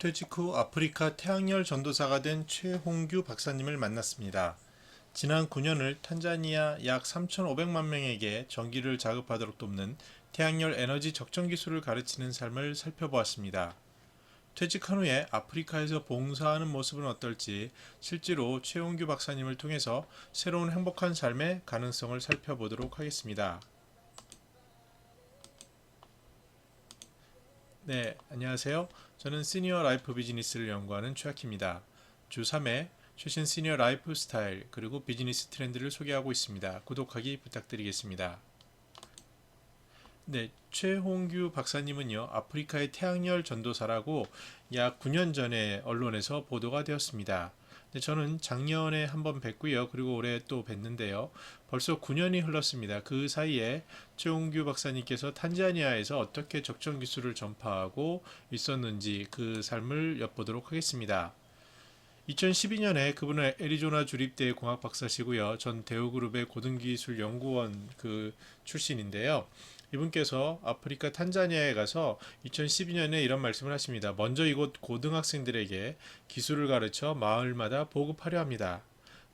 퇴직 후 아프리카 태양열 전도사가 된 최홍규 박사님을 만났습니다. 지난 9년을 탄자니아 약 3,500만 명에게 전기를 자급하도록 돕는 태양열 에너지 적정 기술을 가르치는 삶을 살펴보았습니다. 퇴직한 후에 아프리카에서 봉사하는 모습은 어떨지 실제로 최홍규 박사님을 통해서 새로운 행복한 삶의 가능성을 살펴보도록 하겠습니다. 네, 안녕하세요. 저는 시니어 라이프 비즈니스를 연구하는 최학희입니다. 주 3회 최신 시니어 라이프 스타일 그리고 비즈니스 트렌드를 소개하고 있습니다. 구독하기 부탁드리겠습니다. 네, 최홍규 박사님은요, 아프리카의 태양열 전도사라고 약 9년 전에 언론에서 보도가 되었습니다. 네, 저는 작년에 한번 뵀고요. 그리고 올해 또 뵀는데요. 벌써 9년이 흘렀습니다. 그 사이에 최홍규 박사님께서 탄자니아에서 어떻게 적정 기술을 전파하고 있었는지 그 삶을 엿보도록 하겠습니다. 2012년에 그분은 애리조나 주립대 공학 박사시고요. 전 대우그룹의 고등기술연구원 출신인데요. 이분께서 아프리카 탄자니아에 가서 2012년에 이런 말씀을 하십니다. 먼저 이곳 고등학생들에게 기술을 가르쳐 마을마다 보급하려 합니다.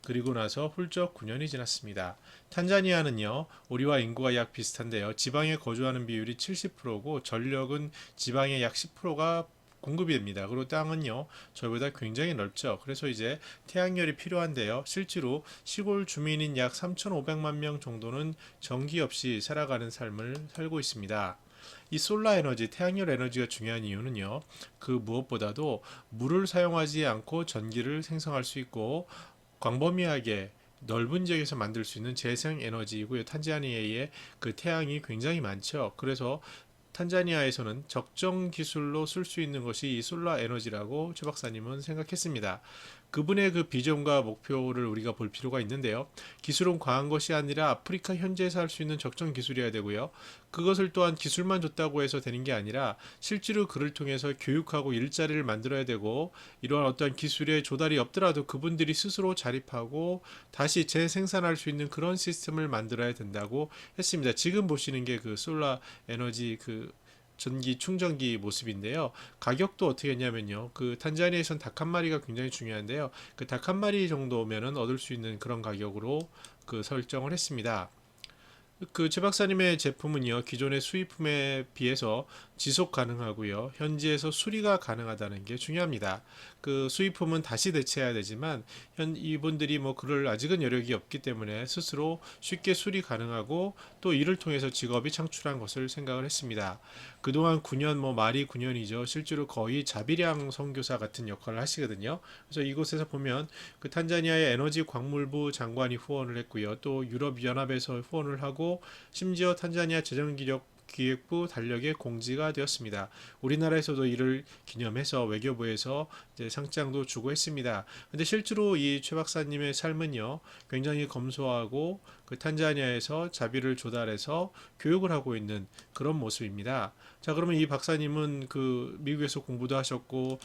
그리고 나서 훌쩍 9년이 지났습니다. 탄자니아는요, 우리와 인구가 약 비슷한데요. 지방에 거주하는 비율이 70%고 전력은 지방의 약 10%가 공급이 됩니다. 그리고 땅은요, 저희보다 굉장히 넓죠. 그래서 이제 태양열이 필요한데요. 실제로 시골 주민인 약 3,500만 명 정도는 전기 없이 살아가는 삶을 살고 있습니다. 이 솔라 에너지, 태양열 에너지가 중요한 이유는요, 그 무엇보다도 물을 사용하지 않고 전기를 생성할 수 있고 광범위하게 넓은 지역에서 만들 수 있는 재생 에너지이고요. 탄자니아의 그 태양이 굉장히 많죠. 그래서 탄자니아에서는 적정 기술로 쓸 수 있는 것이 이 솔라 에너지라고 최 박사님은 생각했습니다. 그분의 그 비전과 목표를 우리가 볼 필요가 있는데요. 기술은 과한 것이 아니라 아프리카 현지에서 할 수 있는 적정 기술이어야 되고요. 그것을 또한 기술만 줬다고 해서 되는 게 아니라 실제로 그를 통해서 교육하고 일자리를 만들어야 되고, 이러한 어떠한 기술의 조달이 없더라도 그분들이 스스로 자립하고 다시 재생산할 수 있는 그런 시스템을 만들어야 된다고 했습니다. 지금 보시는 게 그 솔라 에너지 전기 충전기 모습인데요. 가격도 어떻게 했냐면요. 그 탄자니아에선 닭 한 마리가 굉장히 중요한데요. 그 닭 한 마리 정도면은 얻을 수 있는 그런 가격으로 그 설정을 했습니다. 그 최 박사님의 제품은요, 기존의 수입품에 비해서 지속 가능하고요, 현지에서 수리가 가능하다는 게 중요합니다. 그 수입품은 다시 대체해야 되지만 이분들이 뭐 그럴 아직은 여력이 없기 때문에 스스로 쉽게 수리 가능하고 또 이를 통해서 직업이 창출한 것을 생각을 했습니다. 그동안 9년, 뭐 말이 9년이죠. 실제로 거의 자비량 선교사 같은 역할을 하시거든요. 그래서 이곳에서 보면 그 탄자니아의 에너지 광물부 장관이 후원을 했고요. 또 유럽연합에서 후원을 하고 심지어 탄자니아 재정기획부 달력에 공지가 되었습니다. 우리나라에서도 이를 기념해서 외교부에서 이제 상장도 주고 했습니다. 근데 실제로 이 최 박사님의 삶은요, 굉장히 검소하고 그 탄자니아에서 자비를 조달해서 교육을 하고 있는 그런 모습입니다. 자, 그러면 이 박사님은 그 미국에서 공부도 하셨고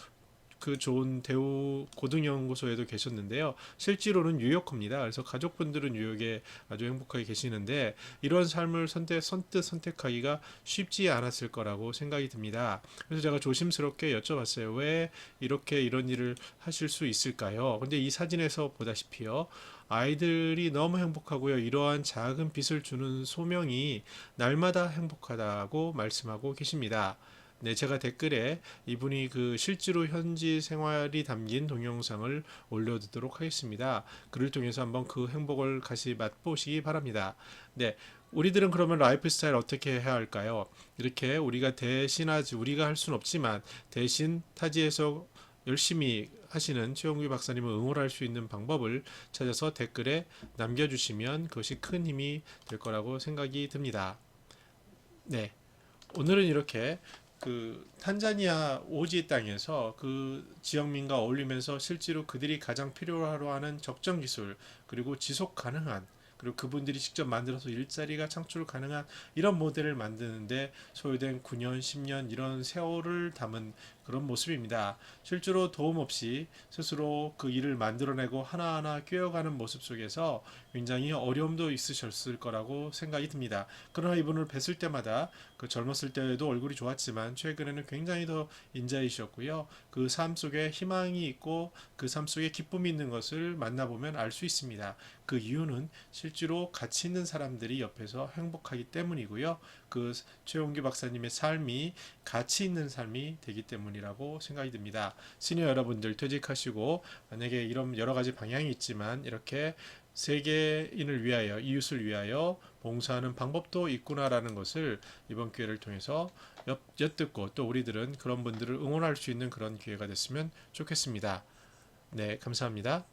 그 좋은 대우 고등연구소에도 계셨는데요. 실제로는 뉴요커입니다. 그래서 가족분들은 뉴욕에 아주 행복하게 계시는데 이런 삶을 선뜻 선택하기가 쉽지 않았을 거라고 생각이 듭니다. 그래서 제가 조심스럽게 여쭤봤어요. 왜 이렇게 이런 일을 하실 수 있을까요? 근데 이 사진에서 보다시피요, 아이들이 너무 행복하고요. 이러한 작은 빛을 주는 소명이 날마다 행복하다고 말씀하고 계십니다. 네, 제가 댓글에 이분이 그 실제로 현지 생활이 담긴 동영상을 올려두도록 하겠습니다. 그를 통해서 한번 그 행복을 같이 맛보시기 바랍니다. 네, 우리들은 그러면 라이프 스타일 어떻게 해야 할까요? 이렇게 우리가 대신하지, 우리가 할 수는 없지만 대신 타지에서 열심히 하시는 최홍규 박사님을 응원할 수 있는 방법을 찾아서 댓글에 남겨주시면 그것이 큰 힘이 될 거라고 생각이 듭니다. 네, 오늘은 이렇게 그 탄자니아 오지 땅에서 그 지역민과 어울리면서 실제로 그들이 가장 필요로 하는 적정 기술, 그리고 지속 가능한 그리고 그분들이 직접 만들어서 일자리가 창출 가능한 이런 모델을 만드는데 소요된 9년, 10년 이런 세월을 담은 그런 모습입니다. 실제로 도움 없이 스스로 그 일을 만들어내고 하나하나 꿰어가는 모습 속에서 굉장히 어려움도 있으셨을 거라고 생각이 듭니다. 그러나 이분을 뵀을 때마다 그 젊었을 때에도 얼굴이 좋았지만 최근에는 굉장히 더 인자이셨고요. 그 삶 속에 희망이 있고 그 삶 속에 기쁨이 있는 것을 만나보면 알 수 있습니다. 그 이유는 실제로 가치 있는 사람들이 옆에서 행복하기 때문이고요. 그 최용기 박사님의 삶이 가치 있는 삶이 되기 때문이라고 생각이 듭니다. 시니어 여러분들 퇴직하시고 만약에 이런 여러 가지 방향이 있지만 이렇게 세계인을 위하여 이웃을 위하여 봉사하는 방법도 있구나라는 것을 이번 기회를 통해서 엿듣고 또 우리들은 그런 분들을 응원할 수 있는 그런 기회가 됐으면 좋겠습니다. 네, 감사합니다.